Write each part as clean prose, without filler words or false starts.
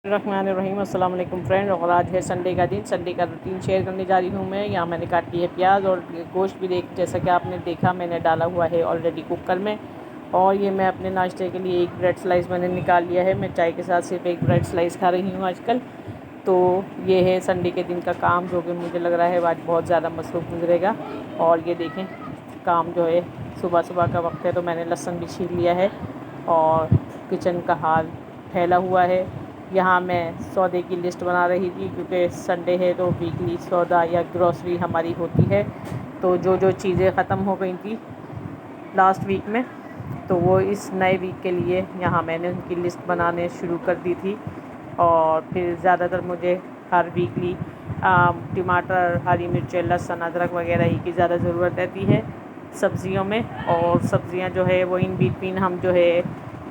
रहीम अस्सलाम वालेकुम फ्रेंड। और आज है संडे का दिन। संडे का रूटीन शेयर करने जा रही हूँ मैं। यहाँ मैंने काटी है प्याज और गोश्त भी जैसा कि आपने देखा मैंने डाला हुआ है ऑलरेडी कुकर में। और ये मैं अपने नाश्ते के लिए एक ब्रेड स्लाइस मैंने निकाल लिया है। मैं चाय के साथ सिर्फ एक ब्रेड स्लाइस खा रही हूँ आजकल। तो ये है संडे के दिन का काम, जो कि मुझे लग रहा है आज बहुत ज़्यादा मसरूफ़ गुजरेगा। और ये देखें काम जो है, सुबह सुबह का वक्त है तो मैंने लहसुन भी छील लिया है और किचन का हाल फैला हुआ है। यहाँ मैं सौदे की लिस्ट बना रही थी, क्योंकि संडे है तो वीकली सौदा या ग्रॉसरी हमारी होती है। तो जो जो चीज़ें ख़त्म हो गई थी लास्ट वीक में, तो वो इस नए वीक के लिए यहाँ मैंने उनकी लिस्ट बनाने शुरू कर दी थी। और फिर ज़्यादातर मुझे हर वीकली टमाटर, हरी मिर्च, लहसुन, अदरक वगैरह ही की ज़्यादा ज़रूरत रहती है सब्ज़ियों में। और सब्ज़ियाँ जो है वो इन बिटवीन हम जो है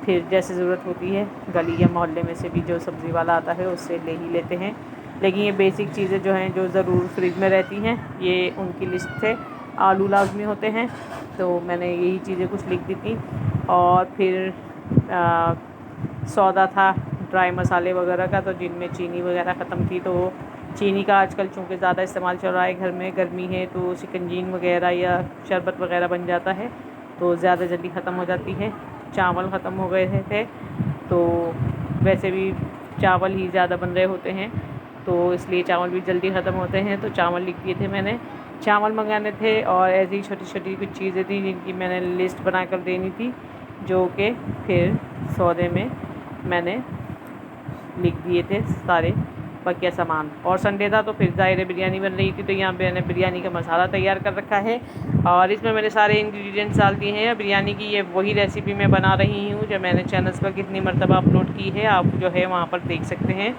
फिर जैसे ज़रूरत होती है गली या मोहल्ले में से भी जो सब्ज़ी वाला आता है उससे ले ही लेते हैं। लेकिन ये बेसिक चीज़ें जो हैं जो ज़रूर फ्रिज में रहती हैं, ये उनकी लिस्ट थे। आलू लाजमी होते हैं, तो मैंने यही चीज़ें कुछ लिख दी थी। और फिर सौदा था ड्राई मसाले वगैरह का, तो जिनमें चीनी वगैरह ख़त्म थी, तो चीनी का आजकल चूँकि ज़्यादा इस्तेमाल चल रहा है, घर में गर्मी है तो शिकंजीन वगैरह या शरबत वगैरह बन जाता है, तो ज़्यादा जल्दी ख़त्म हो जाती है। चावल ख़त्म हो गए थे, तो वैसे भी चावल ही ज़्यादा बन रहे होते हैं, तो इसलिए चावल भी जल्दी ख़त्म होते हैं, तो चावल लिख दिए थे मैंने। चावल मंगाने थे और ऐसी छोटी छोटी कुछ चीज़ें थी जिनकी मैंने लिस्ट बना कर देनी थी, जो कि फिर सौदे में मैंने लिख दिए थे सारे बकिया सामान। और संडे था तो फिर ज़ाहिर बिरयानी बन रही थी, तो यहाँ पे मैंने बिरयानी का मसाला तैयार कर रखा है और इसमें मैंने सारे इंग्रेडिएंट्स डाल दिए हैं बिरयानी की। ये वही रेसिपी मैं बना रही हूँ जो मैंने चैनल्स पर कितनी मरतबा अपलोड की है, आप जो है वहाँ पर देख सकते हैं।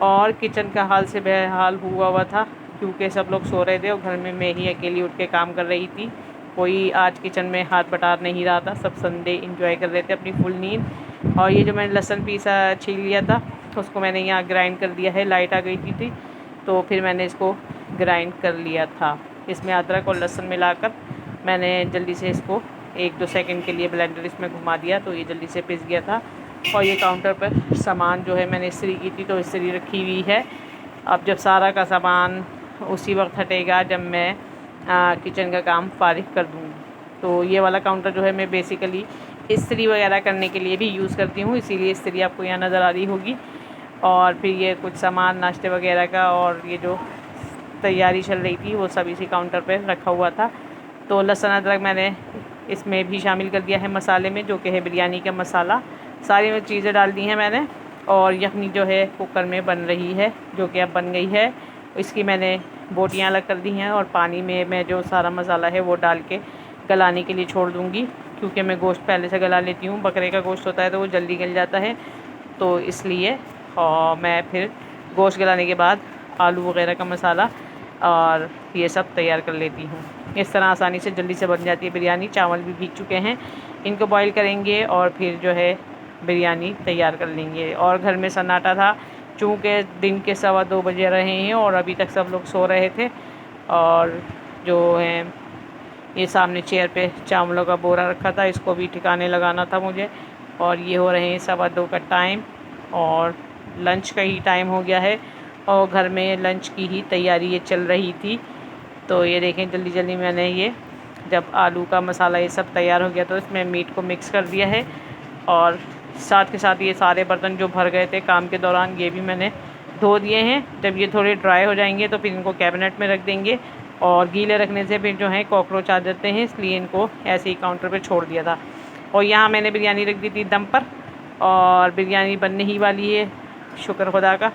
और किचन का हाल से बेहाल हुआ था, क्योंकि सब लोग सो रहे थे और घर में मैं ही अकेली उठ के काम कर रही थी। कोई आज किचन में हाथ बटा नहीं रहा था, सब संडे इंजॉय कर रहे थे अपनी फुल नींद। और ये जो मैंने लहसुन पीसा छील लिया था, उसको मैंने यहाँ ग्राइंड कर दिया है। लाइट आ गई थी तो फिर मैंने इसको ग्राइंड कर लिया था। इसमें अदरक और लहसुन मिलाकर मैंने जल्दी से इसको 1-2 सेकंड के लिए ब्लेंडर इसमें घुमा दिया, तो ये जल्दी से पिस गया था। और ये काउंटर पर सामान जो है मैंने इस्त्री की थी, तो इस्त्री रखी हुई है। अब जब सारा का सामान उसी वक्त हटेगा जब मैं किचन का काम फारिग कर दूँगी। तो ये वाला काउंटर जो है मैं बेसिकली इस्त्री वगैरह करने के लिए भी यूज़ करती हूँ, इसीलिए इस्त्री आपको यहाँ नज़र आ रही होगी। और फिर ये कुछ सामान नाश्ते वगैरह का और ये जो तैयारी चल रही थी वो सब इसी काउंटर पे रखा हुआ था। तो लहसुन अदरक मैंने इसमें भी शामिल कर दिया है मसाले में, जो कि है बिरयानी का मसाला। सारी चीज़ें डाल दी हैं मैंने। और यखनी जो है कुकर में बन रही है, जो कि अब बन गई है। इसकी मैंने बोटियाँ अलग कर दी हैं और पानी में मैं जो सारा मसाला है वो डाल के गलाने के लिए छोड़ दूँगी, क्योंकि मैं गोश्त पहले से गला लेती हूँ। बकरे का गोश्त होता है तो वो जल्दी गल जाता है, तो इसलिए। और मैं फिर गोश्त गलाने के बाद आलू वगैरह का मसाला और ये सब तैयार कर लेती हूँ। इस तरह आसानी से जल्दी से बन जाती है बिरयानी। चावल भी भीग चुके हैं, इनको बॉईल करेंगे और फिर जो है बिरयानी तैयार कर लेंगे। और घर में सन्नाटा था, चूँकि दिन के 2:15 बजे रहे हैं और अभी तक सब लोग सो रहे थे। और जो है ये सामने चेयर पे चावलों का बोरा रखा था, इसको भी ठिकाने लगाना था मुझे। और ये हो रहे हैं 2:15 का टाइम और लंच का ही टाइम हो गया है और घर में लंच की ही तैयारी ये चल रही थी। तो ये देखें जल्दी जल्दी मैंने ये जब आलू का मसाला ये सब तैयार हो गया तो इसमें मीट को मिक्स कर दिया है। और साथ के साथ ये सारे बर्तन जो भर गए थे काम के दौरान, ये भी मैंने धो दिए हैं। जब ये थोड़े ड्राई हो जाएंगे तो फिर इनको कैबिनेट में रख देंगे। और गीले रखने से फिर जो है कॉकरोच आ जाते हैं, इसलिए इनको ऐसे ही काउंटर पर छोड़ दिया था। और यहाँ मैंने बिरयानी रख दी थी दम पर और बिरयानी बनने ही वाली है, शुक्र खुदा का।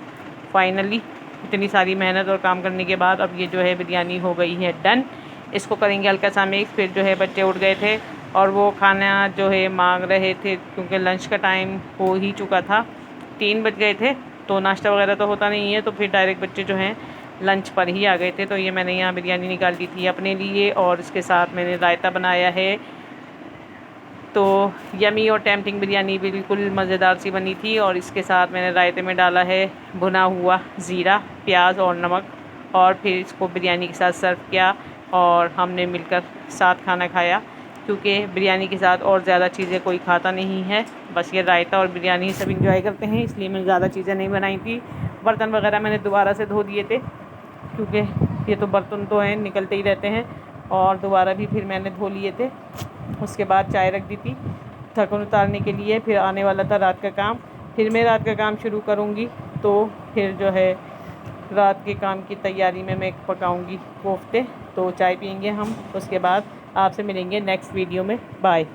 फाइनली इतनी सारी मेहनत और काम करने के बाद अब ये जो है बिरयानी हो गई है डन। इसको करेंगे हल्का सा मिक्स। फिर जो है बच्चे उठ गए थे और वो खाना जो है मांग रहे थे, क्योंकि लंच का टाइम हो ही चुका था, 3 बज गए थे। तो नाश्ता वगैरह तो होता नहीं है, तो फिर डायरेक्ट बच्चे जो हैं लंच पर ही आ गए थे। तो ये मैंने यहाँ बिरयानी निकाल दी थी अपने लिए और इसके साथ मैंने रायता बनाया है। तो यमी और टेम्पटिंग बिरयानी बिल्कुल मज़ेदार सी बनी थी। और इसके साथ मैंने रायते में डाला है भुना हुआ ज़ीरा, प्याज और नमक, और फिर इसको बिरयानी के साथ सर्व किया और हमने मिलकर साथ खाना खाया। क्योंकि बिरयानी के साथ और ज़्यादा चीज़ें कोई खाता नहीं है, बस ये रायता और बिरयानी ही सब इंजॉय करते हैं, इसलिए मैंने ज़्यादा चीज़ें नहीं बनाई थी। बर्तन वगैरह मैंने दोबारा से धो दिए थे, क्योंकि ये तो बर्तन तो हैं निकलते ही रहते हैं, और दोबारा भी फिर मैंने धो लिए थे। उसके बाद चाय रख दी थी ढक्कन उतारने के लिए, फिर आने वाला था रात का काम। फिर मैं रात का काम शुरू करूँगी, तो फिर जो है रात के काम की तैयारी में मैं पकाऊंगी कोफ्ते। तो चाय पियेंगे हम, उसके बाद आपसे मिलेंगे नेक्स्ट वीडियो में। बाय।